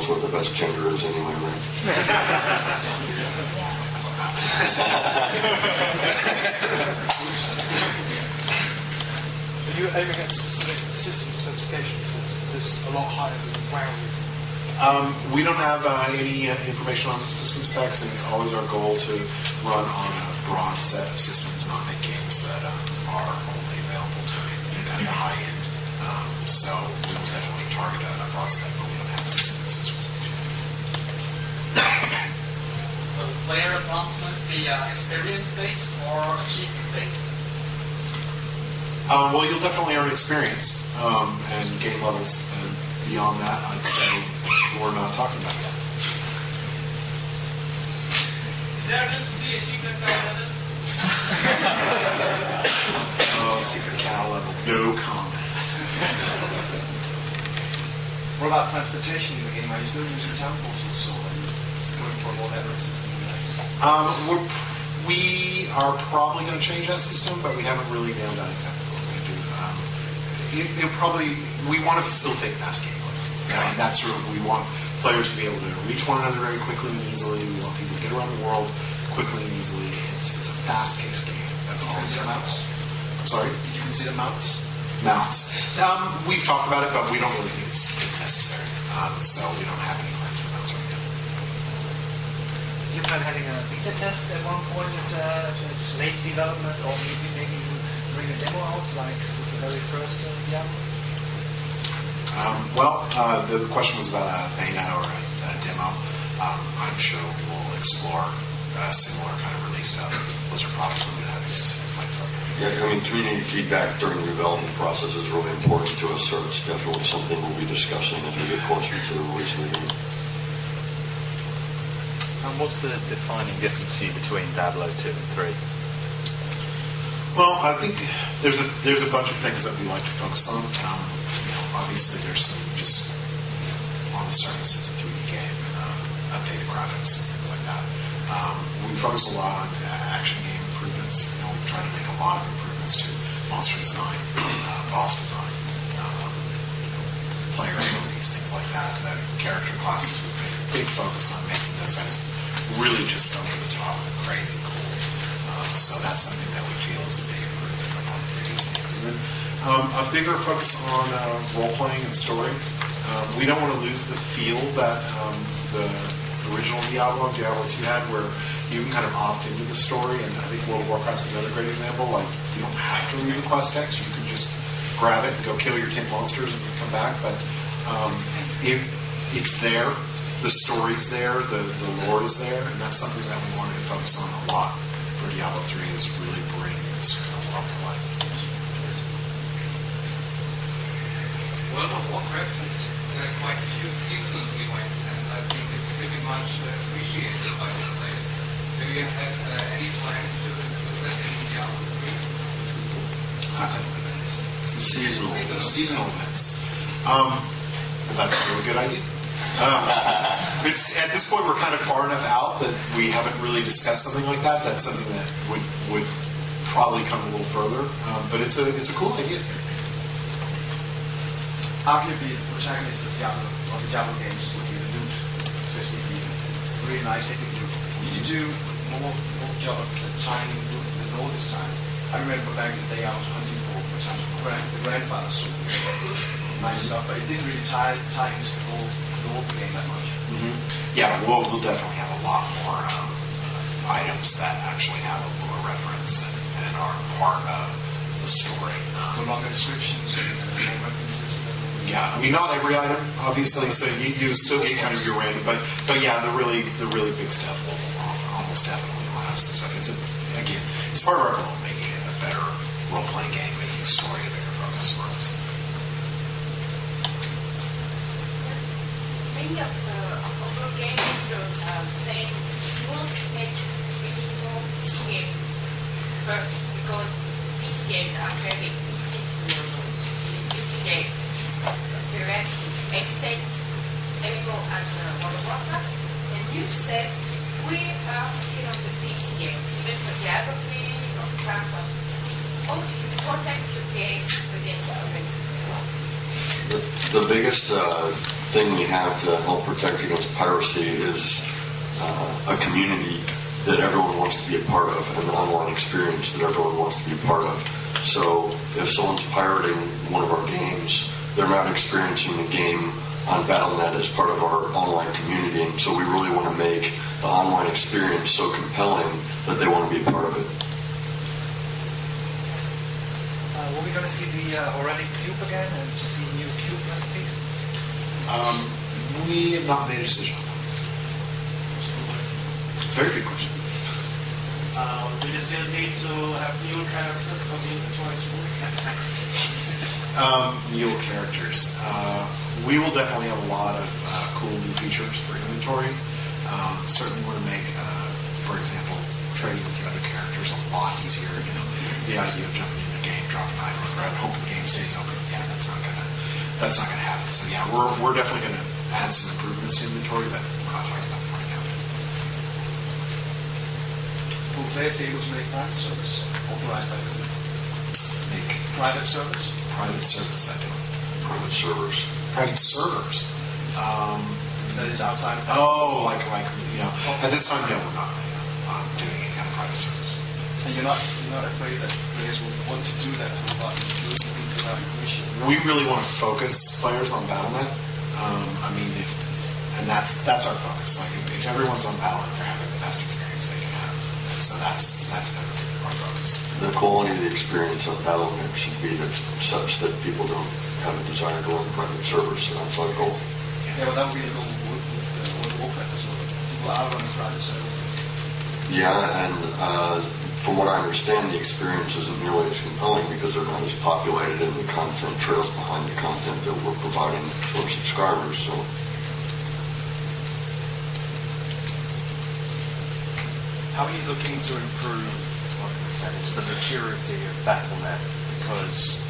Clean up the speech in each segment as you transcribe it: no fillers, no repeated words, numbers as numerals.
knows what the best gender is anyway, right? Are you aiming at specific system specifications? Is this a lot higher than WoW is? We don't have any information on system specs, and it's always our goal to run on a broad set of systems, not make games that are only available to kind of the high end. So we'll definitely target a broad spec, but we don't have specific systems. Will player advancements be experience-based or achievement-based? Well, you'll definitely earn experience and game levels, and beyond that, I'd say we're not talking about yet. Is there going to be a secret level? Secret cow level, no comment. What about transportation in the game? Are you still using town portals, or are you going for a more leverage system? We are probably going to change that system, but we haven't really nailed down exactly what we're going to do. We want to facilitate fast gameplay. Yeah, and that's where we want players to be able to reach one another very quickly and easily. We want people to get around the world quickly and easily. It's a fast-paced game. That's all. Consider mounts? I'm sorry? Did you consider mounts? Mounts. We've talked about it, but we don't really think it's necessary. So we don't have any plans for mounts right now. You plan having a beta test at one point at late development, or maybe you bring a demo out, like with the very first Diablo? The question was about a beta or a demo. I'm sure we'll explore a similar kind of release to other Blizzard products when we have any specific plans right now. Yeah, I mean, community feedback during the development process is really important to us, so it's definitely something we'll be discussing as we get closer to the release of the game. And what's the defining difference for you between Diablo 2 and 3? Well, I think there's a bunch of things that we like to focus on. Obviously, there's some just on the surface, it's a 3D game, updated graphics and things like that. We focus a lot on action game improvements. We try to make a lot of improvements to monster design, boss design, player abilities, things like that. Character classes, we put a big focus on making those guys really just over the top and crazy cool. So that's something that we feel is a big improvement on previous games. And then a bigger focus on role-playing and story. We don't want to lose the feel that the original Diablo and Diablo 2 had, where you can kind of opt into the story, and I think World of Warcraft's another great example. Like, you don't have to read the quest text, you can just grab it and go kill your 10 monsters and come back, but it's there, the story's there, the lore is there, and that's something that we wanted to focus on a lot for Diablo 3, is really bring this kind of world to life. World of Warcraft has quite a few seasonal events, and I think it's pretty much appreciated by the players. Do you have any plans to include that in Diablo 3? Seasonal events. That's a really good idea. At this point, we're kind of far enough out that we haven't really discussed something like that. That's something that would probably come a little further, but it's a cool idea. Arguably, the protagonist of Diablo, or the Diablo games, would be the loot, especially the really nice epic loot. Did you do more job of tying loot than all this time? I remember back in the day I was hunting for example, the grandfather's sword. Nice stuff, but it didn't really tie into the whole game that much. Mm-hmm. Yeah, we'll definitely have a lot more items that actually have a lore reference and are part of the story. So longer descriptions and references. Yeah, I mean, not every item, obviously, so you still get kind of your random, but yeah, the really big stuff will almost definitely last. So it's part of our goal of making it a better role-playing game, making story a bigger focus for us. Many of our game makers are saying you want to make maybe more PC games first, because PC games are very easy to duplicate. Whereas, except MMO as World of Warcraft, and you said we are still on the PC games, even for Diablo 3 or Warcraft. How do you protect your games against others? The biggest thing we have to help protect against piracy is a community that everyone wants to be a part of, and an online experience that everyone wants to be a part of. So if someone's pirating one of our games, they're not experiencing the game on Battle.net as part of our online community, and so we really want to make the online experience so compelling that they want to be a part of it. Were we going to see the horadic cube again and see new cube recipes? We have not made a decision on that. It's a very good question. Do you still need to have new characters because the inventory is full? Mule characters. We will definitely have a lot of cool new features for inventory. Certainly want to make, for example, trading with your other characters a lot easier. You know, the idea of jumping in a game, dropping an item on the ground, hoping the game stays open. Yeah, that's not gonna happen. So yeah, we're definitely going to add some improvements to inventory, but we're not talking about them right now. Will players be able to make private service authorized by this? Make Private service? private service. I don't. Private servers. Private servers. That is outside of Like you know, at this time, no, we're not doing any kind of private service. And you're not afraid that players will want to do that without permission? We really want to focus players on Battle.net. That's our focus. Like if everyone's on Battle.net, they're having the best experience they can have, and so that's been our focus. The quality of the experience on Battle.net should be such that people don't have a desire to run private servers, so that's our goal. Yeah, but that would be the goal with Warcraft as well. People are running private service. Yeah, and from what I understand, the experience isn't nearly as compelling because they're not as populated and the content trails behind the content that we're providing to our subscribers. So. How are you looking to improve, like I said, it's the maturity of Battle.net? Because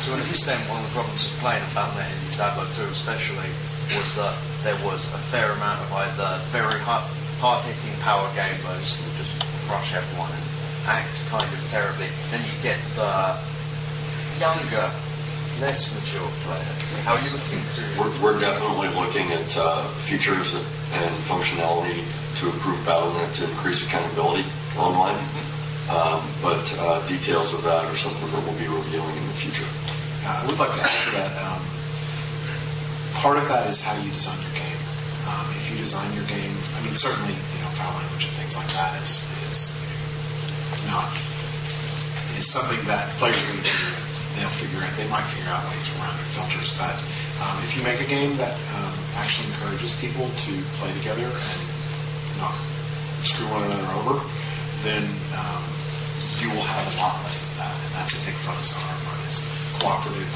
to an extent, one of the problems of playing Battle.net in Diablo 2 especially was that there was a fair amount of either very hard-hitting power gamers who just crush everyone and act kind of terribly. Then you get the younger, less mature players. How are you looking to... We're definitely looking at features and functionality to improve Battle.net to increase accountability online. But details of that are something that we'll be revealing in the future. I would like to add to that. Part of that is how you design your game. If you design your game, certainly, file language and things like that is something that players are going to figure. They might figure out ways around your filters. But if you make a game that actually encourages people to play together and not screw one another over, then you will have a lot less of that, and that's a big focus on our part. It's cooperative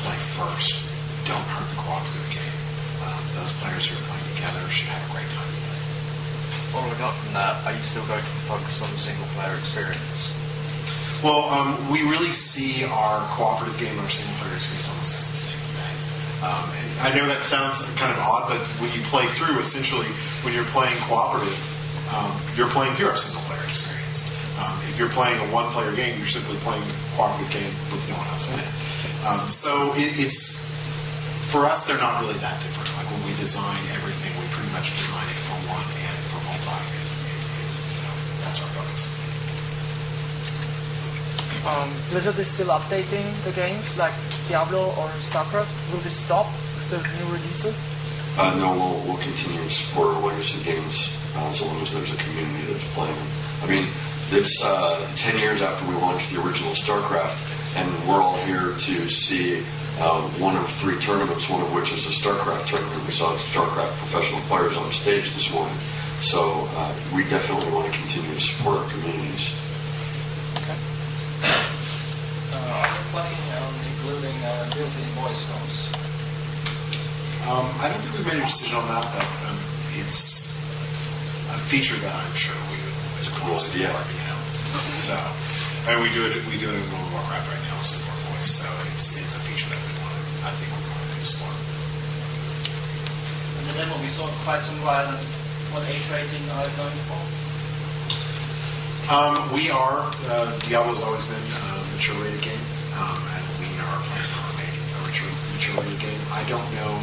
play first. Don't hurt the cooperative game. Those players who are playing together should have a great time together. Following up from that, are you still going to focus on the single-player experience? Well, we really see our cooperative game and our single-player experience almost as the same thing. I know that sounds kind of odd, but when you play through, essentially, when you're playing cooperative, you're playing through our single-player experience. If you're playing a one-player game, you're simply playing a cooperative game with no one else in it. So it's for us, they're not really that different. Like when we design everything, we pretty much design it for one and for multi. That's our focus. Blizzard is still updating the games like Diablo or StarCraft. Will this stop with the new releases? No, we'll continue to support our legacy games as long as there's a community that's playing them. It's 10 years after we launched the original StarCraft, and we're all here to see one of 3 tournaments, one of which is a StarCraft tournament. We saw StarCraft professional players on stage this morning. So we definitely want to continue to support our communities. Okay. Are you planning on including built-in voice comms? I don't think we've made a decision on that, but it's a feature that I'm sure we would support. So, we do it in World of Warcraft right now, support voice. So it's a feature that I think we're going to explore. In the demo, we saw quite some violence. What age rating are you going for? We are. Diablo's always been a mature rated game, and we are planning on making a mature rated game. I don't know